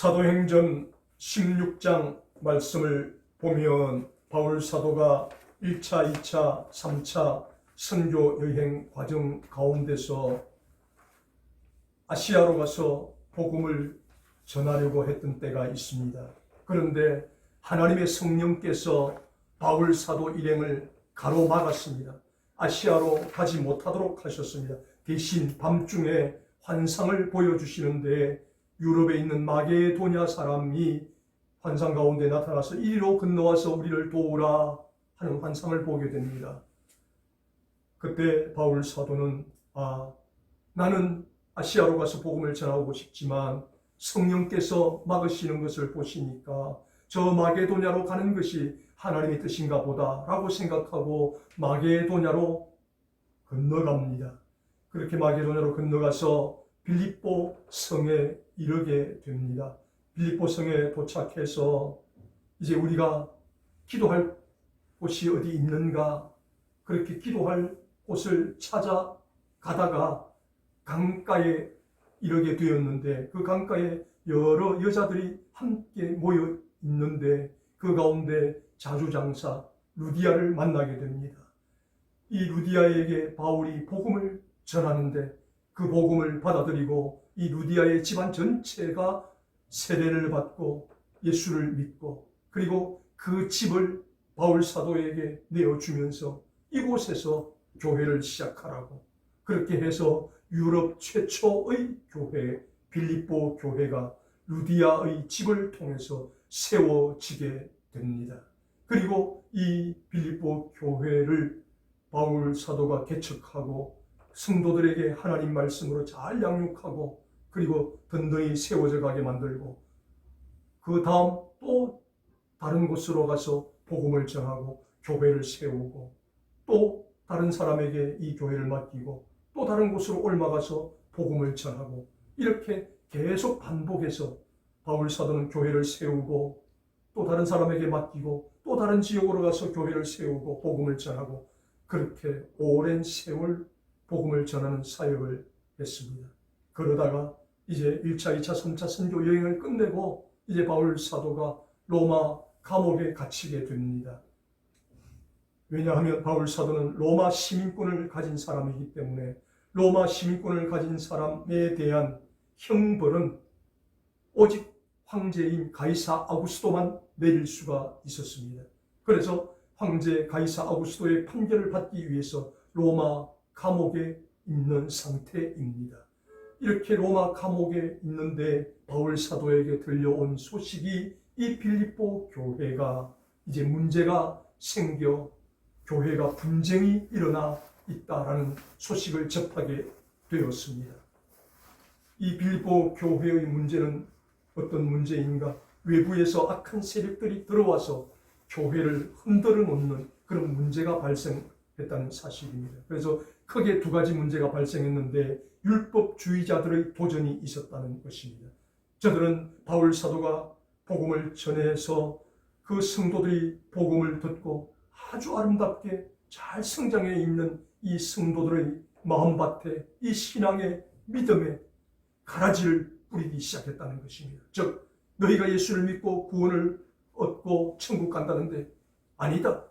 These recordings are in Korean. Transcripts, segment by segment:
사도행전 16장 말씀을 보면 바울 사도가 1차, 2차, 3차 선교 여행 과정 가운데서 아시아로 가서 복음을 전하려고 했던 때가 있습니다. 그런데 하나님의 성령께서 바울 사도 일행을 가로막았습니다. 아시아로 가지 못하도록 하셨습니다. 대신 밤중에 환상을 보여주시는데 유럽에 있는 마게도냐 사람이 환상 가운데 나타나서 이리로 건너와서 우리를 도우라 하는 환상을 보게 됩니다. 그때 바울 사도는 나는 아시아로 가서 복음을 전하고 싶지만 성령께서 막으시는 것을 보시니까 저 마게도냐로 가는 것이 하나님의 뜻인가 보다 라고 생각하고 마게도냐로 건너갑니다. 그렇게 마게도냐로 건너가서 빌립보 성에 이르게 됩니다. 빌립보 성에 도착해서 이제 우리가 기도할 곳이 어디 있는가, 그렇게 기도할 곳을 찾아가다가 강가에 이르게 되었는데 그 강가에 여러 여자들이 함께 모여 있는데 그 가운데 자주장사 루디아를 만나게 됩니다. 이 루디아에게 바울이 복음을 전하는데 그 복음을 받아들이고 이 루디아의 집안 전체가 세례를 받고 예수를 믿고 그리고 그 집을 바울 사도에게 내어주면서 이곳에서 교회를 시작하라고, 그렇게 해서 유럽 최초의 교회 빌립보 교회가 루디아의 집을 통해서 세워지게 됩니다. 그리고 이 빌립보 교회를 바울 사도가 개척하고 성도들에게 하나님 말씀으로 잘 양육하고 그리고 든든히 세워져 가게 만들고 그 다음 또 다른 곳으로 가서 복음을 전하고 교회를 세우고 또 다른 사람에게 이 교회를 맡기고 또 다른 곳으로 옮아가서 복음을 전하고 이렇게 계속 반복해서 바울 사도는 교회를 세우고 또 다른 사람에게 맡기고 또 다른 지역으로 가서 교회를 세우고 복음을 전하고 그렇게 오랜 세월 복음을 전하는 사역을 했습니다. 그러다가 이제 1차, 2차, 3차 선교 여행을 끝내고 이제 바울 사도가 로마 감옥에 갇히게 됩니다. 왜냐하면 바울 사도는 로마 시민권을 가진 사람이기 때문에 로마 시민권을 가진 사람에 대한 형벌은 오직 황제인 가이사 아구스도만 내릴 수가 있었습니다. 그래서 황제 가이사 아구스도의 판결을 받기 위해서 로마 감옥에 있는 상태입니다. 이렇게 로마 감옥에 있는데 바울 사도에게 들려온 소식이 이 빌립보 교회가 이제 문제가 생겨 교회가 분쟁이 일어나 있다라는 소식을 접하게 되었습니다. 이 빌립보 교회의 문제는 어떤 문제인가? 외부에서 악한 세력들이 들어와서 교회를 흔들어 놓는 그런 문제가 발생했다는 사실입니다. 그래서 크게 두 가지 문제가 발생했는데 율법주의자들의 도전이 있었다는 것입니다. 저들은 바울 사도가 복음을 전해서 그 성도들이 복음을 듣고 아주 아름답게 잘 성장해 있는 이 성도들의 마음밭에 이 신앙의 믿음에 가라지를 뿌리기 시작했다는 것입니다. 즉 너희가 예수를 믿고 구원을 얻고 천국 간다는데 아니다.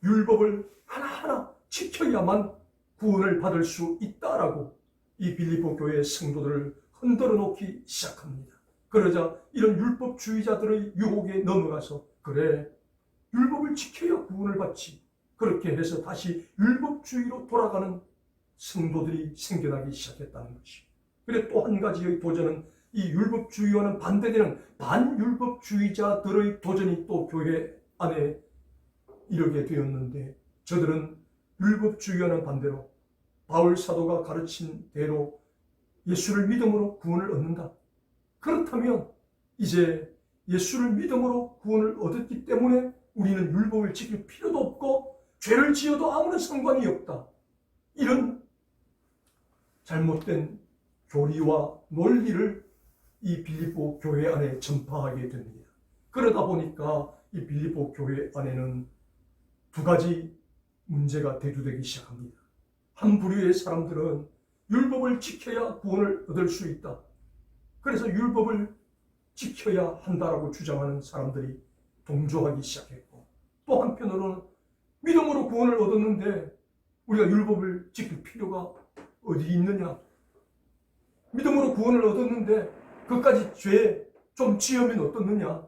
율법을 하나하나 지켜야만 구원을 받을 수 있다라고 이 빌립보 교회의 성도들을 흔들어 놓기 시작합니다. 그러자 이런 율법주의자들의 유혹에 넘어가서 그래, 율법을 지켜야 구원을 받지. 그렇게 해서 다시 율법주의로 돌아가는 성도들이 생겨나기 시작했다는 것이. 그래 또 한 가지의 도전은 이 율법주의와는 반대되는 반율법주의자들의 도전이 또 교회 안에 이르게 되었는데 저들은 율법주의와는 반대로 바울 사도가 가르친 대로 예수를 믿음으로 구원을 얻는다. 그렇다면 이제 예수를 믿음으로 구원을 얻었기 때문에 우리는 율법을 지킬 필요도 없고 죄를 지어도 아무런 상관이 없다. 이런 잘못된 교리와 논리를 이 빌립보 교회 안에 전파하게 됩니다. 그러다 보니까 이 빌립보 교회 안에는 두 가지 문제가 대두되기 시작합니다. 한 부류의 사람들은 율법을 지켜야 구원을 얻을 수 있다. 그래서 율법을 지켜야 한다라고 주장하는 사람들이 동조하기 시작했고, 또 한편으로는 믿음으로 구원을 얻었는데 우리가 율법을 지킬 필요가 어디 있느냐, 믿음으로 구원을 얻었는데 그까지 죄 좀 지으면 어떻느냐,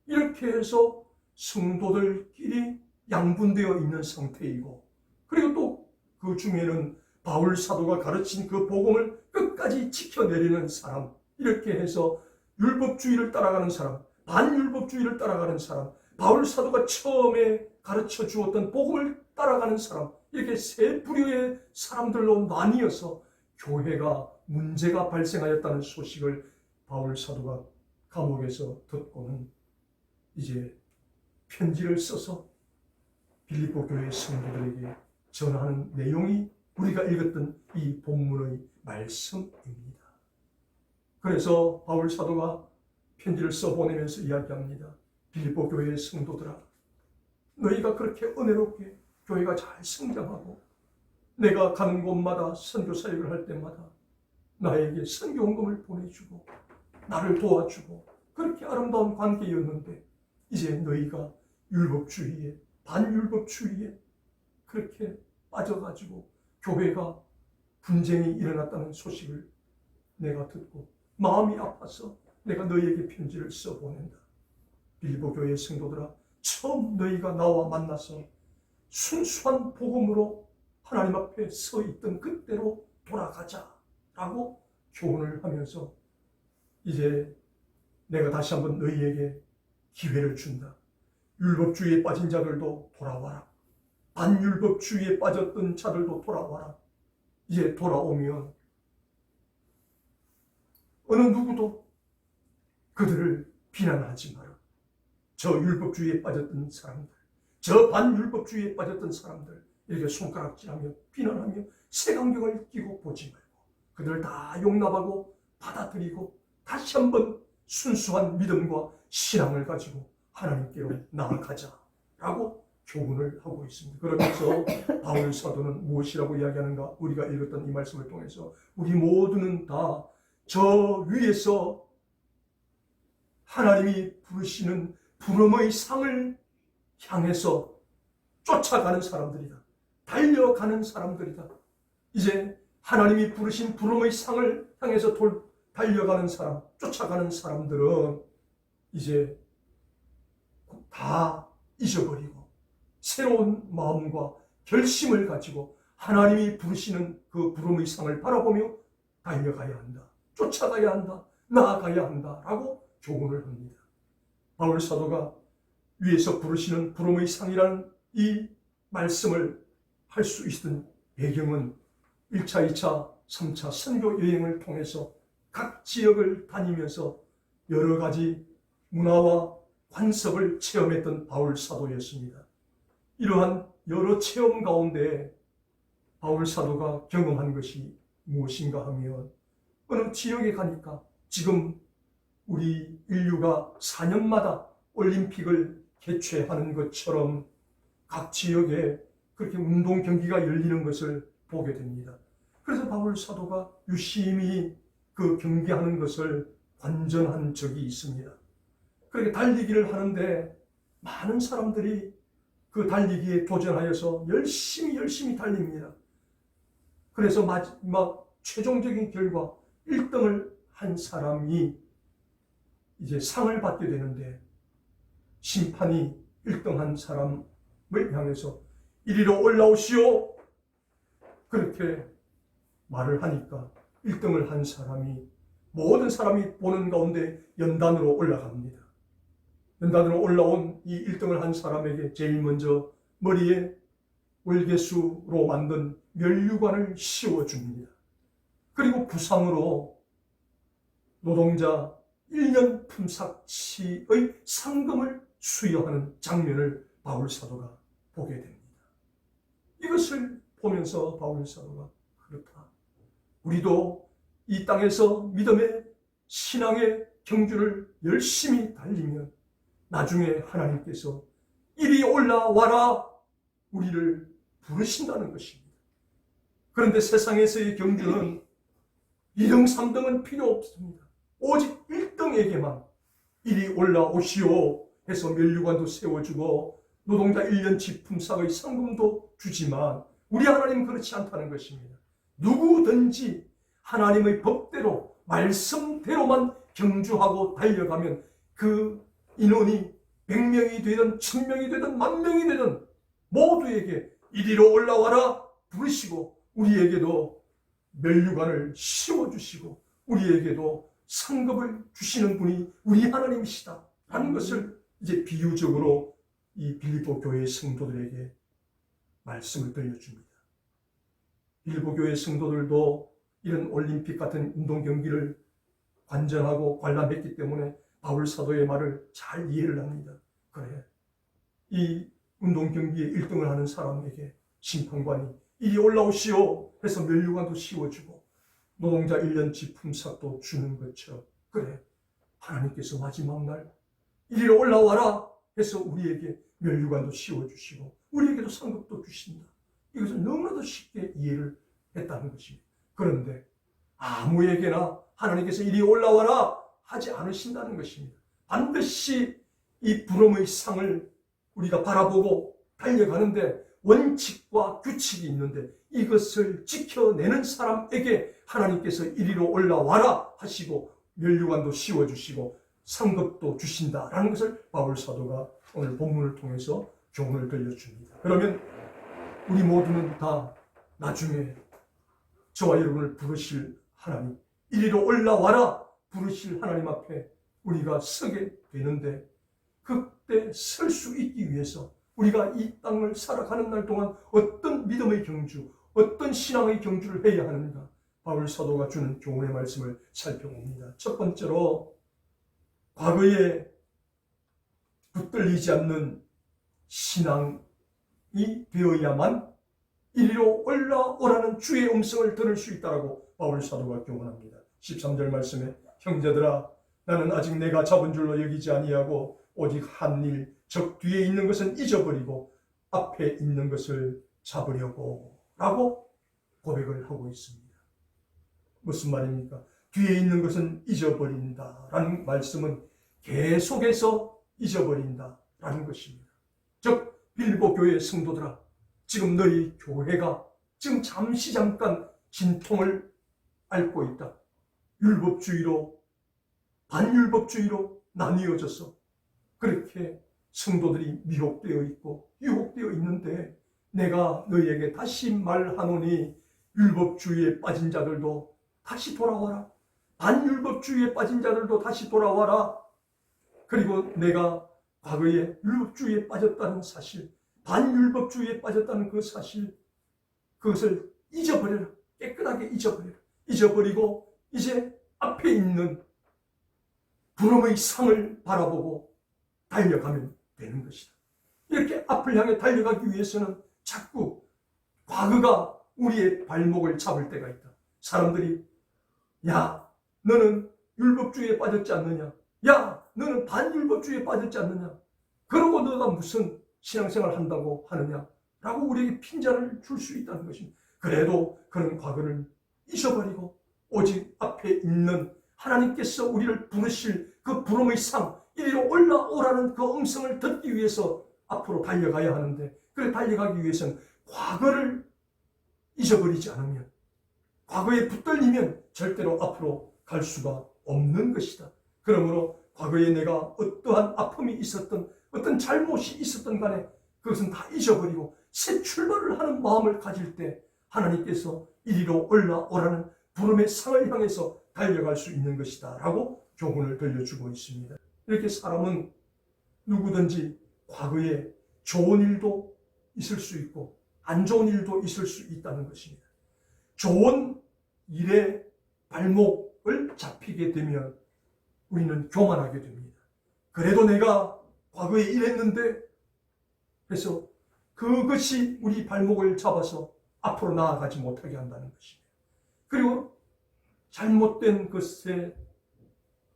이렇게 해서 성도들끼리 양분되어 있는 상태이고, 그리고 또 그 중에는 바울 사도가 가르친 그 복음을 끝까지 지켜내리는 사람, 이렇게 해서 율법주의를 따라가는 사람, 반율법주의를 따라가는 사람, 바울 사도가 처음에 가르쳐 주었던 복음을 따라가는 사람, 이렇게 세 부류의 사람들로 나뉘어서 교회가 문제가 발생하였다는 소식을 바울 사도가 감옥에서 듣고는 이제 편지를 써서 빌립보 교회 성도들에게 전하는 내용이 우리가 읽었던 이 본문의 말씀입니다. 그래서 바울 사도가 편지를 써보내면서 이야기합니다. 빌립보 교회의 성도들아, 너희가 그렇게 은혜롭게 교회가 잘 성장하고 내가 가는 곳마다 선교 사역을 할 때마다 나에게 선교원금을 보내주고 나를 도와주고 그렇게 아름다운 관계였는데, 이제 너희가 율법주의에, 반율법주의에 그렇게 빠져가지고 교회가 분쟁이 일어났다는 소식을 내가 듣고 마음이 아파서 내가 너희에게 편지를 써보낸다. 빌립보 교회의 성도들아, 처음 너희가 나와 만나서 순수한 복음으로 하나님 앞에 서 있던 그때로 돌아가자라고 교훈을 하면서 이제 내가 다시 한번 너희에게 기회를 준다. 율법주의에 빠진 자들도 돌아와라. 반율법주의에 빠졌던 자들도 돌아와라. 이제 돌아오면 어느 누구도 그들을 비난하지 마라. 저 율법주의에 빠졌던 사람들, 저 반율법주의에 빠졌던 사람들, 이렇게 손가락질하며 비난하며 색안경을 끼고 보지 말고 그들을 다 용납하고 받아들이고 다시 한번 순수한 믿음과 신앙을 가지고 하나님께로 나아가자라고 교훈을 하고 있습니다. 그러면서 바울 사도는 무엇이라고 이야기하는가? 우리가 읽었던 이 말씀을 통해서 우리 모두는 다 저 위에서 하나님이 부르시는 부름의 상을 향해서 쫓아가는 사람들이다. 달려가는 사람들이다. 이제 하나님이 부르신 부름의 상을 향해서 달려가는 사람, 쫓아가는 사람들은 이제 다 잊어버리고 새로운 마음과 결심을 가지고 하나님이 부르시는 그 부름의 상을 바라보며 달려가야 한다. 쫓아가야 한다. 나아가야 한다라고 교훈을 합니다. 바울 사도가 위에서 부르시는 부름의 상이라는 이 말씀을 할 수 있었던 배경은 1차, 2차, 3차 선교 여행을 통해서 각 지역을 다니면서 여러 가지 문화와 관습을 체험했던 바울 사도였습니다. 이러한 여러 체험 가운데 바울 사도가 경험한 것이 무엇인가 하면, 어느 지역에 가니까 지금 우리 인류가 4년마다 올림픽을 개최하는 것처럼 각 지역에 그렇게 운동 경기가 열리는 것을 보게 됩니다. 그래서 바울 사도가 유심히 그 경기하는 것을 관전한 적이 있습니다. 그렇게 달리기를 하는데 많은 사람들이 그 달리기에 도전하여서 열심히 달립니다. 그래서 마지막 최종적인 결과 1등을 한 사람이 이제 상을 받게 되는데, 심판이 1등 한 사람을 향해서 이리로 올라오시오, 그렇게 말을 하니까 1등을 한 사람이 모든 사람이 보는 가운데 연단으로 올라갑니다. 연단으로 올라온 이 1등을 한 사람에게 제일 먼저 머리에 월계수로 만든 면류관을 씌워줍니다. 그리고 부상으로 노동자 1년 품삯치의 상금을 수여하는 장면을 바울 사도가 보게 됩니다. 이것을 보면서 바울 사도가, 그렇다, 우리도 이 땅에서 믿음의 신앙의 경주를 열심히 달리면 나중에 하나님께서 이리 올라와라 우리를 부르신다는 것입니다. 그런데 세상에서의 경주는 2등, 3등은 필요 없습니다. 오직 1등에게만 이리 올라오시오 해서 면류관도 세워주고 노동자 1년치 품삯의 상금도 주지만 우리 하나님은 그렇지 않다는 것입니다. 누구든지 하나님의 법대로 말씀대로만 경주하고 달려가면 그 인원이 100명이 되든 1000명이 되든 10,000명이 되든 모두에게 이리로 올라와라 부르시고 우리에게도 면류관을 씌워주시고 우리에게도 상급을 주시는 분이 우리 하나님이시다 라는 것을 이제 비유적으로 이 빌립보 교회의 성도들에게 말씀을 들려줍니다. 빌립보 교회 성도들도 이런 올림픽 같은 운동 경기를 관전하고 관람했기 때문에 바울 사도의 말을 잘 이해를 합니다. 그래, 이 운동 경기에 1등을 하는 사람에게 심판관이 이리 올라오시오 해서 면류관도 씌워주고 노동자 1년치 품삯도 주는 것처럼 그래, 하나님께서 마지막 날 이리로 올라와라 해서 우리에게 면류관도 씌워주시고 우리에게도 상급도 주신다. 이것을 너무나도 쉽게 이해를 했다는 것입니다. 그런데 아무에게나 하나님께서 이리 올라와라 하지 않으신다는 것입니다. 반드시 이 부름의 상을 우리가 바라보고 달려가는데 원칙과 규칙이 있는데 이것을 지켜내는 사람에게 하나님께서 이리로 올라와라 하시고 면류관도 씌워주시고 상급도 주신다라는 것을 바울 사도가 오늘 본문을 통해서 교훈을 들려줍니다. 그러면 우리 모두는 다 나중에 저와 여러분을 부르실 하나님, 이리로 올라와라 부르실 하나님 앞에 우리가 서게 되는데 그때 설 수 있기 위해서 우리가 이 땅을 살아가는 날 동안 어떤 믿음의 경주, 어떤 신앙의 경주를 해야 하는가? 바울 사도가 주는 교훈의 말씀을 살펴봅니다. 첫 번째로 과거에 붙들리지 않는 신앙이 되어야만 이리로 올라오라는 주의 음성을 들을 수 있다라고 바울 사도가 교훈합니다. 13절 말씀에 형제들아 나는 아직 내가 잡은 줄로 여기지 아니하고 오직 한 일, 적 뒤에 있는 것은 잊어버리고 앞에 있는 것을 잡으려고 라고 고백을 하고 있습니다. 무슨 말입니까? 뒤에 있는 것은 잊어버린다 라는 말씀은 계속해서 잊어버린다 라는 것입니다. 즉 빌립보 교회의 성도들아 지금 너희 교회가 지금 잠깐 진통을 앓고 있다. 율법주의로 반율법주의로 나뉘어져서 그렇게 성도들이 미혹되어 있고 유혹되어 있는데 내가 너희에게 다시 말하노니 율법주의에 빠진 자들도 다시 돌아와라. 반율법주의에 빠진 자들도 다시 돌아와라. 그리고 내가 과거에 율법주의에 빠졌다는 사실, 반율법주의에 빠졌다는 그 사실, 그것을 잊어버려라. 깨끗하게 잊어버려라. 잊어버리고 이제 앞에 있는 부름의 상을 바라보고 달려가면 되는 것이다. 이렇게 앞을 향해 달려가기 위해서는 자꾸 과거가 우리의 발목을 잡을 때가 있다. 사람들이 야 너는 율법주의에 빠졌지 않느냐, 야 너는 반율법주의에 빠졌지 않느냐, 그러고 너가 무슨 신앙생활 한다고 하느냐 라고 우리에게 핀잔을 줄 수 있다는 것입니다. 그래도 그런 과거를 잊어버리고 오직 앞에 있는 하나님께서 우리를 부르실 그 부름의 상, 이리로 올라오라는 그 음성을 듣기 위해서 앞으로 달려가야 하는데, 그래 달려가기 위해서는 과거를 잊어버리지 않으면, 과거에 붙들리면 절대로 앞으로 갈 수가 없는 것이다. 그러므로 과거에 내가 어떠한 아픔이 있었던, 어떤 잘못이 있었던 간에 그것은 다 잊어버리고 새 출발을 하는 마음을 가질 때 하나님께서 이리로 올라오라는 부름의 상을 향해서 달려갈 수 있는 것이다 라고 교훈을 들려주고 있습니다. 이렇게 사람은 누구든지 과거에 좋은 일도 있을 수 있고 안 좋은 일도 있을 수 있다는 것입니다. 좋은 일에 발목을 잡히게 되면 우리는 교만하게 됩니다. 그래도 내가 과거에 이랬는데 해서 그것이 우리 발목을 잡아서 앞으로 나아가지 못하게 한다는 것입니다. 그리고 잘못된 것에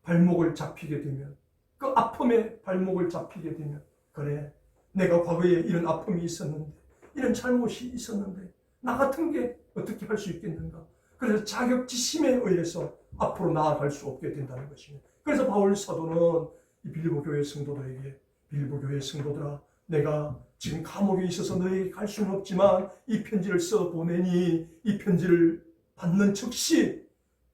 발목을 잡히게 되면, 그 아픔에 발목을 잡히게 되면, 그래 내가 과거에 이런 아픔이 있었는데, 이런 잘못이 있었는데 나 같은 게 어떻게 할 수 있겠는가. 그래서 자격지심에 의해서 앞으로 나아갈 수 없게 된다는 것입니다. 그래서 바울 사도는 이 빌립보 교회 성도들에게, 빌립보 교회 성도들아, 내가 지금 감옥에 있어서 너에게 갈 수는 없지만 이 편지를 써 보내니 이 편지를 받는 즉시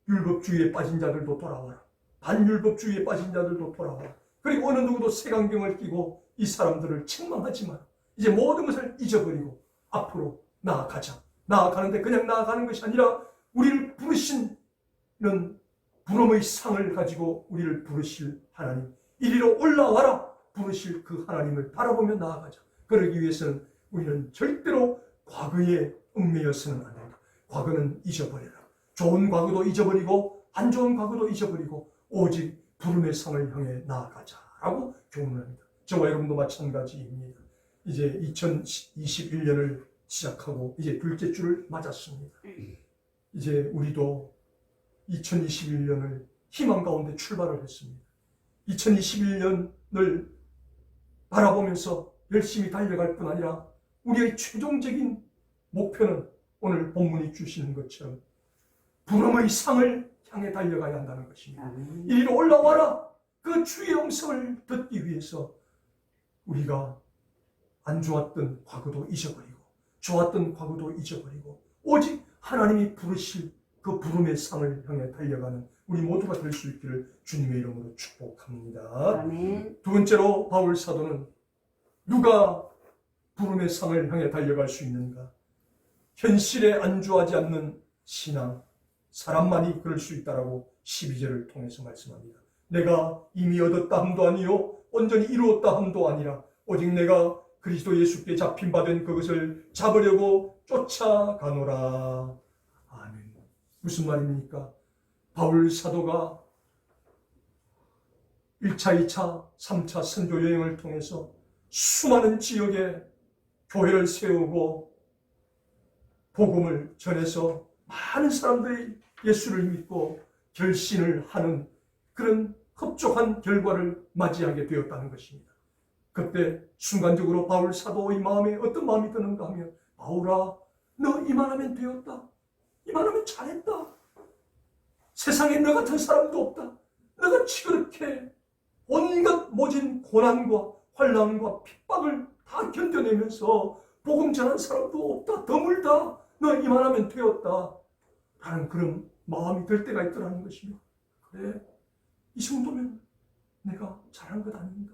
율법주의에 빠진 자들도 돌아와라. 반율법주의에 빠진 자들도 돌아와라. 그리고 어느 누구도 색안경을 끼고 이 사람들을 책망하지 마라. 이제 모든 것을 잊어버리고 앞으로 나아가자. 나아가는데 그냥 나아가는 것이 아니라 우리를 부르신 이런 부름의 상을 가지고 우리를 부르실 하나님, 이리로 올라와라 부르실 그 하나님을 바라보며 나아가자. 그러기 위해서는 우리는 절대로 과거에 얽매여서는 안 된다. 과거는 잊어버려라. 좋은 과거도 잊어버리고 안 좋은 과거도 잊어버리고 오직 부름의 상을 향해 나아가자라고 교훈을 합니다. 저와 여러분도 마찬가지입니다. 이제 2021년을 시작하고 이제 둘째 주를 맞았습니다. 이제 우리도 2021년을 희망 가운데 출발을 했습니다. 2021년을 바라보면서 열심히 달려갈 뿐 아니라 우리의 최종적인 목표는 오늘 본문이 주시는 것처럼 부름의 상을 향해 달려가야 한다는 것입니다. 이리로 올라와라. 그 주의 음성을 듣기 위해서 우리가 안 좋았던 과거도 잊어버리고 좋았던 과거도 잊어버리고 오직 하나님이 부르실 그 부름의 상을 향해 달려가는 우리 모두가 될 수 있기를 주님의 이름으로 축복합니다. 아멘. 두 번째로 바울 사도는 누가 부름의 상을 향해 달려갈 수 있는가? 현실에 안주하지 않는 신앙, 사람만이 그럴 수 있다라고 12절을 통해서 말씀합니다. 내가 이미 얻었다 함도 아니요 온전히 이루었다 함도 아니라 오직 내가 그리스도 예수께 잡힌 바 된 그것을 잡으려고 쫓아가노라. 아멘. 무슨 말입니까? 바울 사도가 1차, 2차, 3차 선교 여행을 통해서 수많은 지역에 교회를 세우고 복음을 전해서 많은 사람들이 예수를 믿고 결신을 하는 그런 흡족한 결과를 맞이하게 되었다는 것입니다. 그때 순간적으로 바울 사도의 마음에 어떤 마음이 드는가 하면 바울아, 너 이만하면 되었다. 이만하면 잘했다. 세상에 너 같은 사람도 없다. 너가 그렇게 온갖 모진 고난과 환난과 핍박을 다 견뎌내면서 복음 전한 사람도 없다. 드물다. 너 이만하면 되었다. 라는 그런 마음이 들 때가 있더라는 것입니다. 그래, 이 정도면 내가 잘한 것 아닌가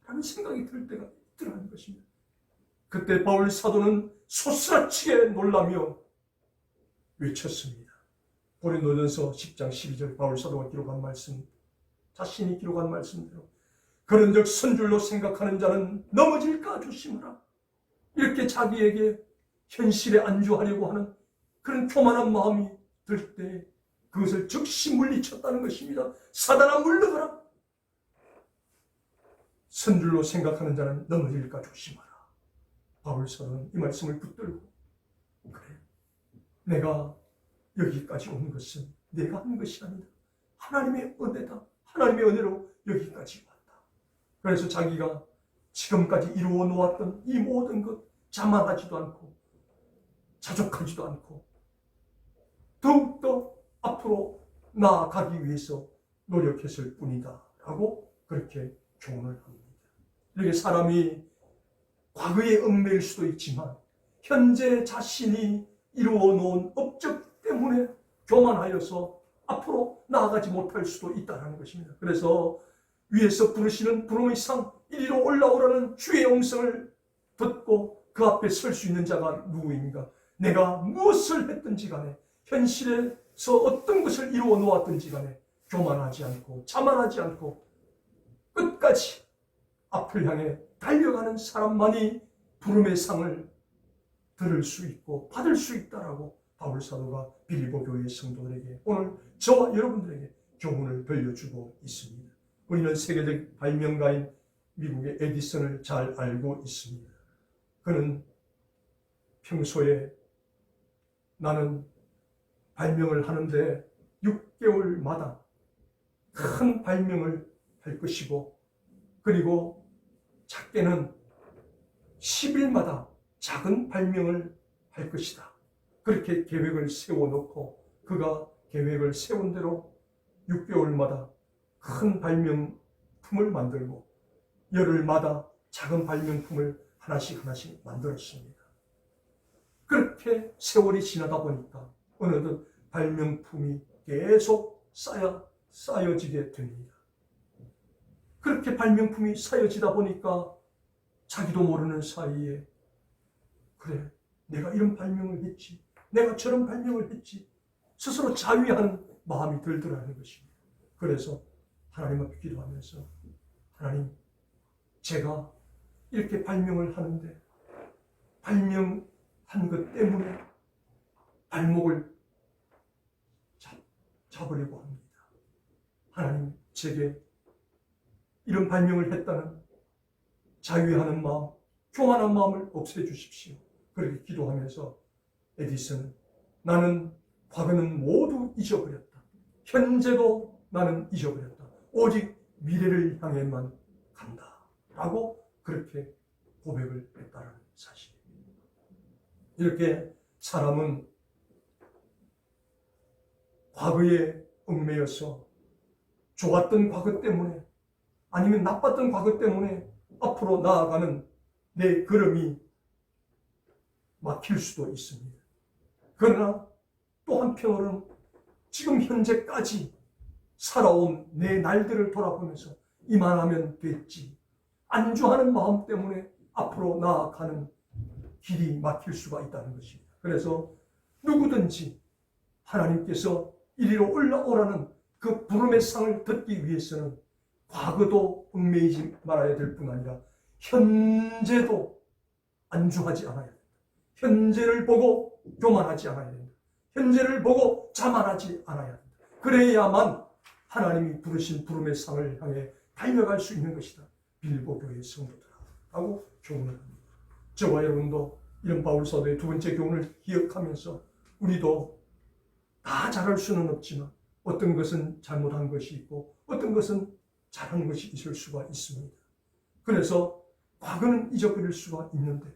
라는 생각이 들 때가 있더라는 것입니다. 그때 바울 사도는 소스라치게 놀라며 외쳤습니다. 고린도전서 10장 12절 바울 사도가 기록한 말씀, 자신이 기록한 말씀대로 그런즉 선줄로 생각하는 자는 넘어질까 조심하라. 이렇게 자기에게 현실에 안주하려고 하는 그런 교만한 마음이 들 때 그것을 즉시 물리쳤다는 것입니다. 사단아 물러가라. 선줄로 생각하는 자는 넘어질까 조심하라. 바울 사도는 이 말씀을 붙들고 그래, 내가 여기까지 온 것은 내가 한 것이 아니다. 하나님의 은혜다. 하나님의 은혜로 여기까지 왔다. 그래서 자기가 지금까지 이루어 놓았던 이 모든 것 자만하지도 않고 자족하지도 않고 더욱더 앞으로 나아가기 위해서 노력했을 뿐이다 라고 그렇게 교훈을 합니다. 이렇게 사람이 과거에 얽매일 수도 있지만 현재 자신이 이루어 놓은 업적 때문에 교만하여서 앞으로 나아가지 못할 수도 있다는 것입니다. 그래서 위에서 부르시는 부름의 상 이리로 올라오라는 주의 음성을 듣고 그 앞에 설 수 있는 자가 누구인가? 내가 무엇을 했든지 간에 현실에서 어떤 것을 이루어 놓았든지 간에 교만하지 않고 자만하지 않고 끝까지 앞을 향해 달려가는 사람만이 부름의 상을 들을 수 있고 받을 수 있다라고 바울 사도가 빌립보 교회 성도들에게 오늘 저와 여러분들에게 교훈을 들려주고 있습니다. 우리는 세계적 발명가인 미국의 에디슨을 잘 알고 있습니다. 그는 평소에 나는 발명을 하는데 6개월마다 큰 발명을 할 것이고 그리고 작게는 10일마다 작은 발명을 할 것이다. 그렇게 계획을 세워놓고 그가 계획을 세운 대로 6개월마다 큰 발명 발명품을 만들고 열흘마다 작은 발명품을 하나씩 만들었습니다. 그렇게 세월이 지나다 보니까 어느덧 발명품이 계속 쌓여지게 됩니다. 그렇게 발명품이 쌓여지다 보니까 자기도 모르는 사이에 그래, 내가 이런 발명을 했지, 내가 저런 발명을 했지, 스스로 자위하는 마음이 들더라는 것입니다. 그래서 하나님 앞에 기도하면서 하나님, 제가 이렇게 발명을 하는데 발명한 것 때문에 발목을 잡으려고 합니다. 하나님, 제게 이런 발명을 했다는 자위하는 마음, 교만한 마음을 없애주십시오. 그렇게 기도하면서 에디슨, 나는 과거는 모두 잊어버렸다. 현재도 나는 잊어버렸다. 오직 미래를 향해만 간다. 라고 그렇게 고백을 했다는 사실입니다. 이렇게 사람은 과거에 얽매여서 좋았던 과거 때문에 아니면 나빴던 과거 때문에 앞으로 나아가는 내 걸음이 막힐 수도 있습니다. 그러나 또 한편으로는 지금 현재까지 살아온 내 날들을 돌아보면서 이만하면 됐지, 안주하는 마음 때문에 앞으로 나아가는 길이 막힐 수가 있다는 것입니다. 그래서 누구든지 하나님께서 이리로 올라오라는 그 부름의 상을 듣기 위해서는 과거도 얽매이지 말아야 될 뿐 아니라 현재도 안주하지 않아야 된다. 현재를 보고 교만하지 않아야 된다. 현재를 보고 자만하지 않아야 된다. 그래야만 하나님이 부르신 부름의 상을 향해 달려갈 수 있는 것이다. 빌보 교회의 성도들하고 교훈을 합니다. 저와 여러분도 이런 바울사도의 두 번째 교훈을 기억하면서 우리도 다 잘할 수는 없지만 어떤 것은 잘못한 것이 있고 어떤 것은 잘한 것이 있을 수가 있습니다. 그래서 과거는 잊어버릴 수가 있는데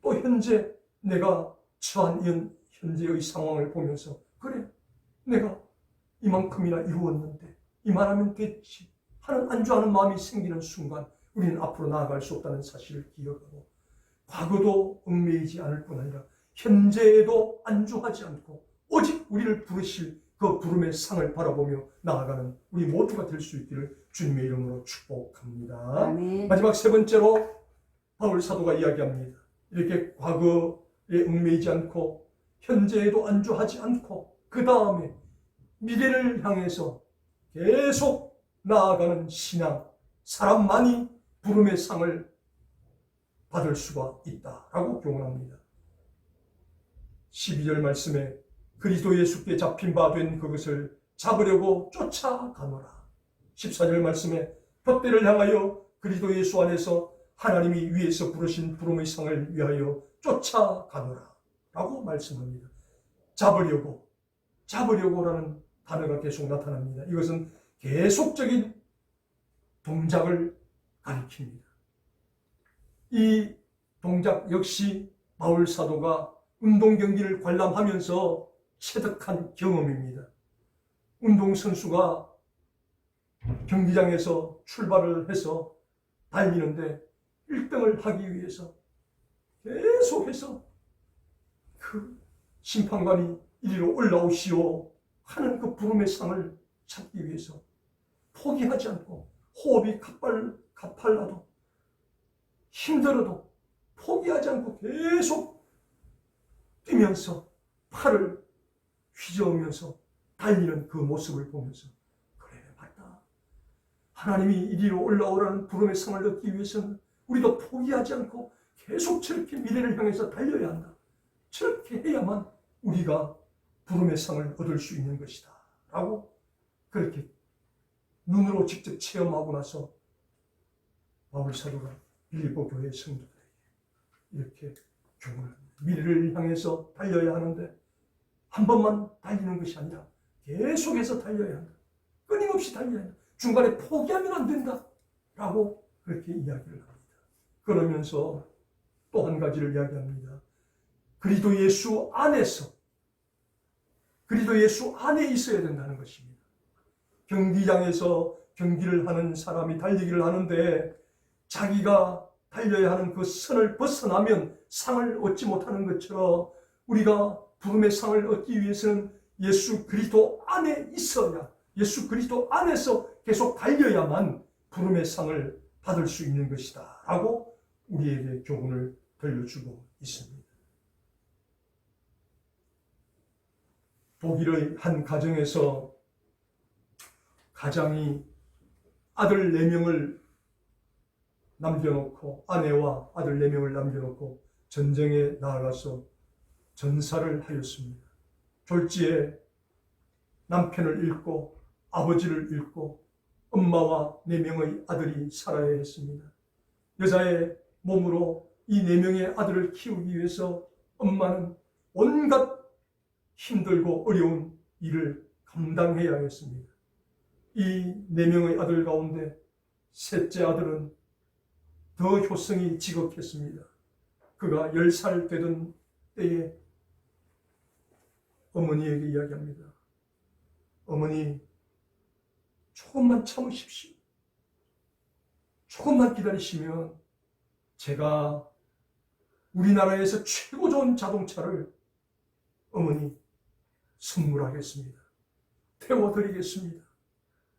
또 현재 내가 처한 이런 현재의 상황을 보면서 그래, 내가 이만큼이나 이루었는데 이만하면 됐지 하는 안주하는 마음이 생기는 순간 우리는 앞으로 나아갈 수 없다는 사실을 기억하고 과거도 얽매이지 않을 뿐 아니라 현재에도 안주하지 않고 오직 우리를 부르실 그 부름의 상을 바라보며 나아가는 우리 모두가 될 수 있기를 주님의 이름으로 축복합니다. 아멘. 마지막 세 번째로 바울 사도가 이야기합니다. 이렇게 과거에 얽매이지 않고 현재에도 안주하지 않고 그 다음에 미래를 향해서 계속 나아가는 신앙, 사람만이 부름의 상을 받을 수가 있다라고 교훈합니다. 12절 말씀에 그리스도 예수께 잡힌 바 된 그것을 잡으려고 쫓아가노라. 14절 말씀에 돛대를 향하여 그리스도 예수 안에서 하나님이 위에서 부르신 부름의 상을 위하여 쫓아가노라 라고 말씀합니다. 잡으려고라는 단어가 계속 나타납니다. 이것은 계속적인 동작을 가리킵니다. 이 동작 역시 바울 사도가 운동 경기를 관람하면서 체득한 경험입니다. 운동선수가 경기장에서 출발을 해서 달리는데 1등을 하기 위해서 계속해서 그 심판관이 이리로 올라오시오 하는 그 부름의 상을 찾기 위해서 포기하지 않고 호흡이 가팔라도 힘들어도 포기하지 않고 계속 뛰면서 팔을 휘저으면서 달리는 그 모습을 보면서 그래, 맞다. 하나님이 이리로 올라오라는 부름의 상을 얻기 위해서는 우리도 포기하지 않고 계속 저렇게 미래를 향해서 달려야 한다. 저렇게 해야만 우리가 부름의 상을 얻을 수 있는 것이다 라고 그렇게 눈으로 직접 체험하고 나서 바울 사도가 빌립보 교회 성도들에게 이렇게 교훈을 합니다. 미래를 향해서 달려야 하는데 한 번만 달리는 것이 아니라 계속해서 달려야 한다. 끊임없이 달려야 한다. 중간에 포기하면 안 된다 라고 그렇게 이야기를 합니다. 그러면서 또 한 가지를 이야기합니다. 그리스도 예수 안에 있어야 된다는 것입니다. 경기장에서 경기를 하는 사람이 달리기를 하는데 자기가 달려야 하는 그 선을 벗어나면 상을 얻지 못하는 것처럼 우리가 부름의 상을 얻기 위해서는 예수 그리스도 안에 있어야, 예수 그리스도 안에서 계속 달려야만 부름의 상을 받을 수 있는 것이다 라고 우리에게 교훈을 들려주고 있습니다. 독일의 한 가정에서 가장이 아들 4명을 남겨놓고, 아내와 아들 4명을 남겨놓고 전쟁에 나아가서 전사를 하였습니다. 졸지에 남편을 잃고 아버지를 잃고 엄마와 4명의 아들이 살아야 했습니다. 여자의 몸으로 이 4명의 아들을 키우기 위해서 엄마는 온갖 힘들고 어려운 일을 감당해야 했습니다. 이 4명의 아들 가운데 셋째 아들은 더 효성이 지극했습니다. 그가 10살 되던 때에 어머니에게 이야기합니다. 어머니, 조금만 참으십시오. 조금만 기다리시면 제가 우리나라에서 최고 좋은 자동차를 어머니 선물하겠습니다. 태워드리겠습니다.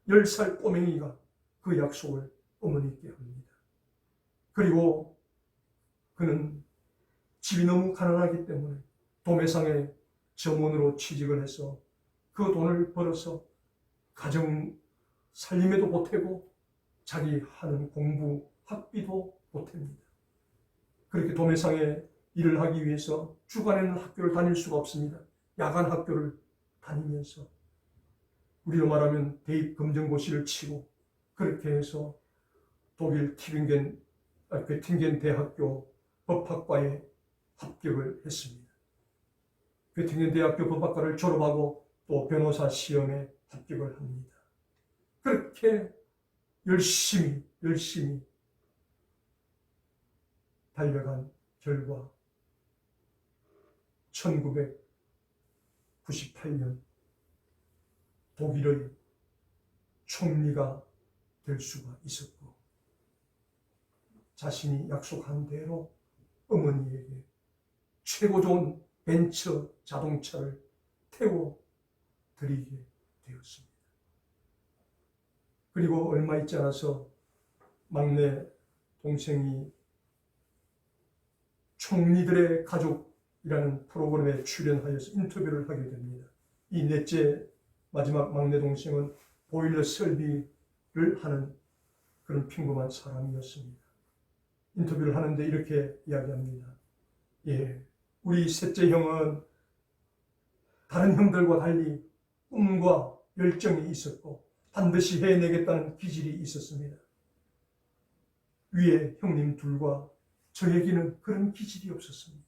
10살 꼬맹이가 그 약속을 어머니께 합니다. 그리고 그는 집이 너무 가난하기 때문에 도매상에 점원으로 취직을 해서 그 돈을 벌어서 가정 살림에도 보태고 자기 하는 공부 학비도 보탭니다. 그렇게 도매상에 일을 하기 위해서 주간에는 학교를 다닐 수가 없습니다. 야간 학교를 다니면서 우리로 말하면 대입 검정고시를 치고 그렇게 해서 독일 튜빙겐 대학교 법학과에 합격을 했습니다. 괴팅겐 대학교 법학과를 졸업하고 또 변호사 시험에 합격을 합니다. 그렇게 열심히 달려간 결과 1998년 독일의 총리가 될 수가 있었고 자신이 약속한 대로 어머니에게 최고 좋은 벤처 자동차를 태워 드리게 되었습니다. 그리고 얼마 있지 않아서 막내 동생이 총리들의 가족이라는 프로그램에 출연하여서 인터뷰를 하게 됩니다. 이 넷째 마지막 막내 동생은 보일러 설비를 하는 그런 평범한 사람이었습니다. 인터뷰를 하는데 이렇게 이야기합니다. 우리 셋째 형은 다른 형들과 달리 꿈과 열정이 있었고 반드시 해내겠다는 기질이 있었습니다. 위에 형님 둘과 저에게는 그런 기질이 없었습니다.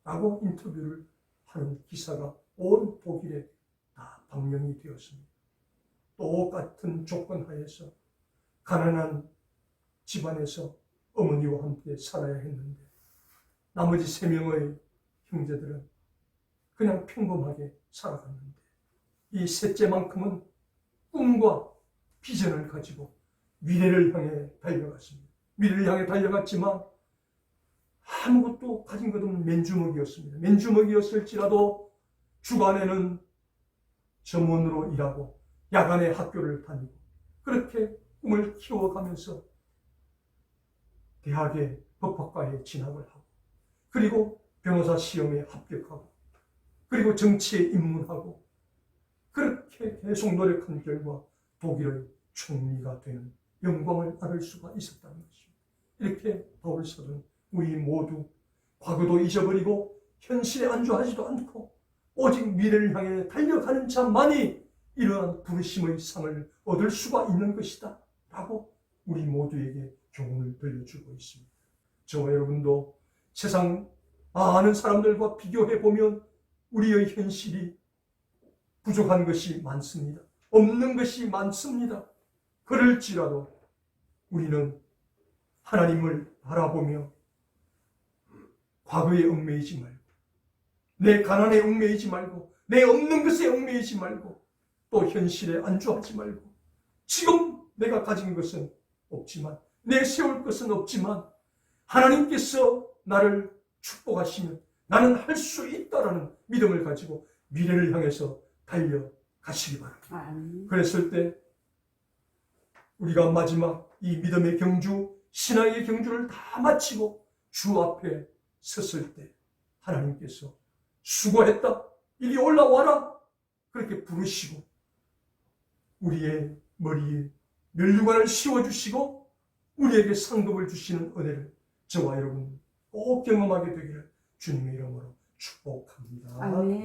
라고 인터뷰를 하는 기사가 온 독일에 다 방영이 되었습니다. 똑같은 조건 하에서 가난한 집안에서 어머니와 함께 살아야 했는데 나머지 3명의 형제들은 그냥 평범하게 살아갔는데 이 셋째만큼은 꿈과 비전을 가지고 미래를 향해 달려갔습니다. 미래를 향해 달려갔지만 아무것도 가진 것 없는 맨주먹이었습니다. 맨주먹이었을지라도 주간에는 점원으로 일하고 야간에 학교를 다니고 그렇게 꿈을 키워가면서 대학의 법학과에 진학을 하고 그리고 변호사 시험에 합격하고 그리고 정치에 입문하고 그렇게 계속 노력한 결과 독일의 총리가 되는 영광을 얻을 수가 있었다는 것입니다. 이렇게 바울 사도는 우리 모두 과거도 잊어버리고 현실에 안주하지도 않고 오직 미래를 향해 달려가는 자만이 이러한 부르심의 상을 얻을 수가 있는 것이다 라고 우리 모두에게 교훈을 들려주고 있습니다. 저와 여러분도 세상 많은 사람들과 비교해보면 우리의 현실이 부족한 것이 많습니다. 없는 것이 많습니다. 그럴지라도 우리는 하나님을 바라보며 과거에 얽매이지 말고 내 가난에 얽매이지 말고 내 없는 것에 얽매이지 말고 또 현실에 안주하지 말고 지금 내가 가진 것은 없지만, 내세울 것은 없지만 하나님께서 나를 축복하시면 나는 할 수 있다라는 믿음을 가지고 미래를 향해서 달려가시기 바랍니다. 그랬을 때 우리가 마지막 이 믿음의 경주, 신앙의 경주를 다 마치고 주 앞에 섰을 때 하나님께서 수고했다, 이리 올라와라, 그렇게 부르시고 우리의 머리에 면류관을 씌워주시고 우리에게 상급을 주시는 은혜를 저와 여러분 꼭 경험하게 되기를 주님의 이름으로 축복합니다. 아멘.